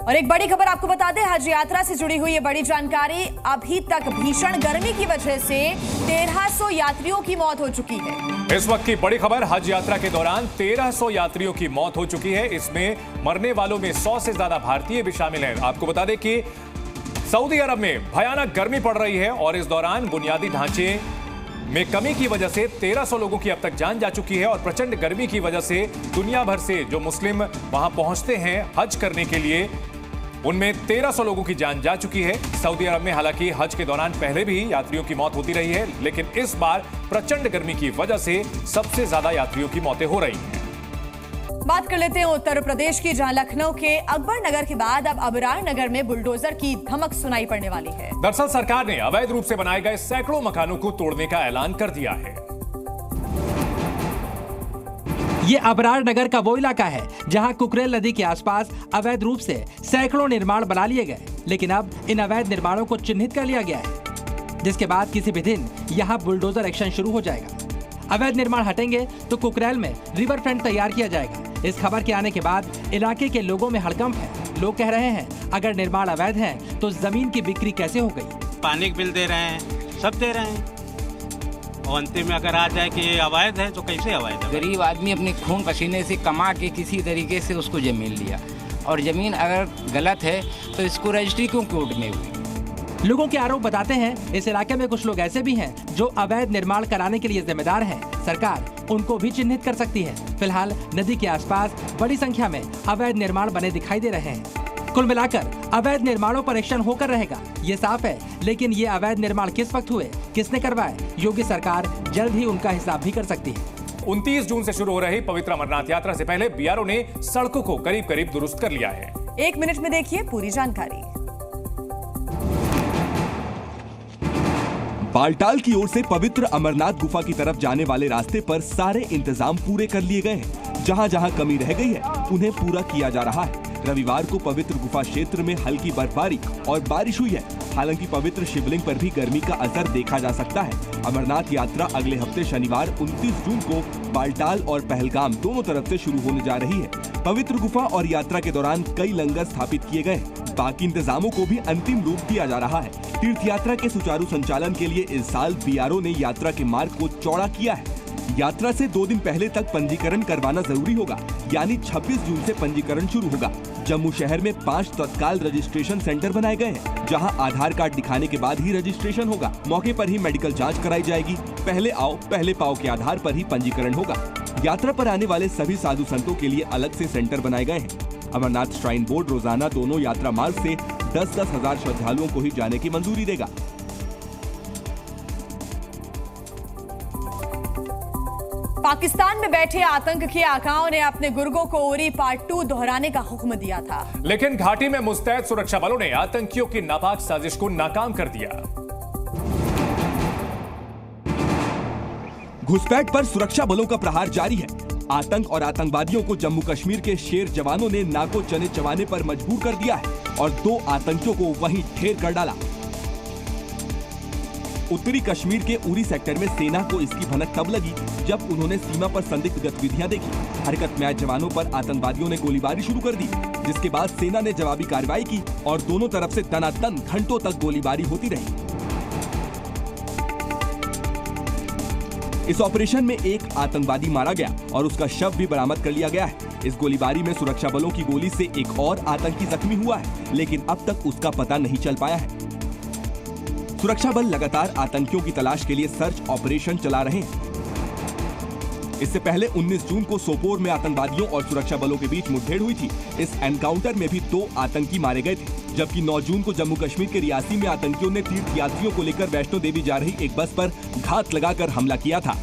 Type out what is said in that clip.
और एक बड़ी खबर आपको बता दें, हज यात्रा से जुड़ी हुई ये बड़ी जानकारी। अभी तक भीषण गर्मी की वजह से 1300 यात्रियों की मौत हो चुकी है। इस वक्त की बड़ी खबर, हज यात्रा के दौरान 1300 यात्रियों की मौत हो चुकी है। इसमें मरने वालों में 100 से ज्यादा भारतीय भी शामिल हैं। आपको बता दें कि सऊदी अरब में भयानक गर्मी पड़ रही है और इस दौरान बुनियादी ढांचे में कमी की वजह से 1300 लोगों की अब तक जान जा चुकी है। और प्रचंड गर्मी की वजह से दुनिया भर से जो मुस्लिम वहां पहुंचते हैं हज करने के लिए, उनमें 1300 लोगों की जान जा चुकी है। सऊदी अरब में हालांकि हज के दौरान पहले भी यात्रियों की मौत होती रही है, लेकिन इस बार प्रचंड गर्मी की वजह से सबसे ज्यादा यात्रियों की मौतें हो रही हैं। बात कर लेते हैं उत्तर प्रदेश की, जहां लखनऊ के अकबर नगर के बाद अब अबरार नगर में बुलडोजर की धमक सुनाई पड़ने वाली है। दरअसल सरकार ने अवैध रूप से बनाए गए सैकड़ों मकानों को तोड़ने का ऐलान कर दिया है। ये अबरार नगर का वो इलाका है जहां कुकरेल नदी के आसपास अवैध रूप से सैकड़ों निर्माण बना लिए गए, लेकिन अब इन अवैध निर्माणों को चिन्हित कर लिया गया है, जिसके बाद किसी भी दिन यहां बुलडोजर एक्शन शुरू हो जाएगा। अवैध निर्माण हटेंगे तो कुकरेल में रिवर फ्रंट तैयार किया जाएगा। इस खबर के आने के बाद इलाके के लोगों में हड़कंप है। लोग कह रहे हैं अगर निर्माण अवैध है तो जमीन की बिक्री कैसे हो गई। पानी बिल दे रहे हैं, सब दे रहे हैं, और अंतिम में अगर आ जाए कि ये अवैध है तो कैसे अवैध है। गरीब आदमी अपने खून पसीने से कमा के किसी तरीके से उसको जमीन लिया, और जमीन अगर गलत है तो इसको रजिस्ट्री क्यों कोर्ट में हुई। लोगों के आरोप बताते हैं इस इलाके में कुछ लोग ऐसे भी हैं जो अवैध निर्माण कराने के लिए जिम्मेदार हैं। सरकार उनको भी चिन्हित कर सकती है। फिलहाल नदी के आसपास बड़ी संख्या में अवैध निर्माण बने दिखाई दे रहे हैं। कुल मिलाकर अवैध निर्माणों पर एक्शन होकर रहेगा, ये साफ है। लेकिन ये अवैध निर्माण किस वक्त हुए, किसने करवाए, योगी सरकार जल्द ही उनका हिसाब भी कर सकती है। 29 जून से शुरू हो रही पवित्र अमरनाथ यात्रा से पहले बीआरओ ने सड़कों को करीब करीब दुरुस्त कर लिया है। 1 मिनट में देखिए पूरी जानकारी। बालटाल की ओर से पवित्र अमरनाथ गुफा की तरफ जाने वाले रास्ते पर सारे इंतजाम पूरे कर लिए गए हैं। जहां जहां कमी रह गई है उन्हें पूरा किया जा रहा है। रविवार को पवित्र गुफा क्षेत्र में हल्की बर्फबारी और बारिश हुई है। हालांकि पवित्र शिवलिंग पर भी गर्मी का असर देखा जा सकता है। अमरनाथ यात्रा अगले हफ्ते शनिवार 29 जून को बालटाल और पहलगाम दोनों तरफ से शुरू होने जा रही है। पवित्र गुफा और यात्रा के दौरान कई लंगर स्थापित किए गए। बाकी इंतजामों को भी अंतिम रूप दिया जा रहा है। तीर्थ यात्रा के सुचारू संचालन के लिए इस साल बीआरओ ने यात्रा के मार्ग को चौड़ा किया है। यात्रा से 2 दिन पहले तक पंजीकरण करवाना जरूरी होगा, यानी 26 जून से पंजीकरण शुरू होगा। जम्मू शहर में 5 तत्काल रजिस्ट्रेशन सेंटर बनाए गए हैं, जहां आधार कार्ड दिखाने के बाद ही रजिस्ट्रेशन होगा। मौके पर ही मेडिकल जांच कराई जाएगी। पहले आओ पहले पाओ के आधार पर ही पंजीकरण होगा। यात्रा पर आने वाले सभी साधु संतों के लिए अलग से सेंटर बनाए गए हैं। अमरनाथ श्राइन बोर्ड रोजाना दोनों यात्रा मार्ग से 10-10 हजार श्रद्धालुओं को ही जाने की मंजूरी देगा। पाकिस्तान में बैठे आतंक के आकाओं ने अपने गुर्गों को उरी पार्ट 2 दोहराने का हुक्म दिया था, लेकिन घाटी में मुस्तैद सुरक्षा बलों ने आतंकियों की नापाक साजिश को नाकाम कर दिया। घुसपैठ पर सुरक्षा बलों का प्रहार जारी है। आतंक और आतंकवादियों को जम्मू कश्मीर के शेर जवानों ने नाको चने चबाने पर मजबूर कर दिया है और 2 आतंकियों को वहीं ढेर कर डाला। उत्तरी कश्मीर के उरी सेक्टर में सेना को इसकी भनक तब लगी जब उन्होंने सीमा पर संदिग्ध गतिविधियां देखी। हरकत में आए जवानों पर आतंकवादियों ने गोलीबारी शुरू कर दी, जिसके बाद सेना ने जवाबी कार्रवाई की और दोनों तरफ से तनातन घंटों तक गोलीबारी होती रही। इस ऑपरेशन में एक आतंकवादी मारा गया और उसका शव भी बरामद कर लिया गया है। इस गोलीबारी में सुरक्षा बलों की गोली से एक और आतंकी जख्मी हुआ है, लेकिन अब तक उसका पता नहीं चल पाया है। सुरक्षा बल लगातार आतंकियों की तलाश के लिए सर्च ऑपरेशन चला रहे हैं। इससे पहले 19 जून को सोपोर में आतंकवादियों और सुरक्षा बलों के बीच मुठभेड़ हुई थी। इस एनकाउंटर में भी 2 आतंकी मारे गए थे, जबकि 9 जून को जम्मू कश्मीर के रियासी में आतंकियों ने तीर्थ यात्रियों को लेकर वैष्णो देवी जा रही एक बस पर घात लगाकर हमला किया था।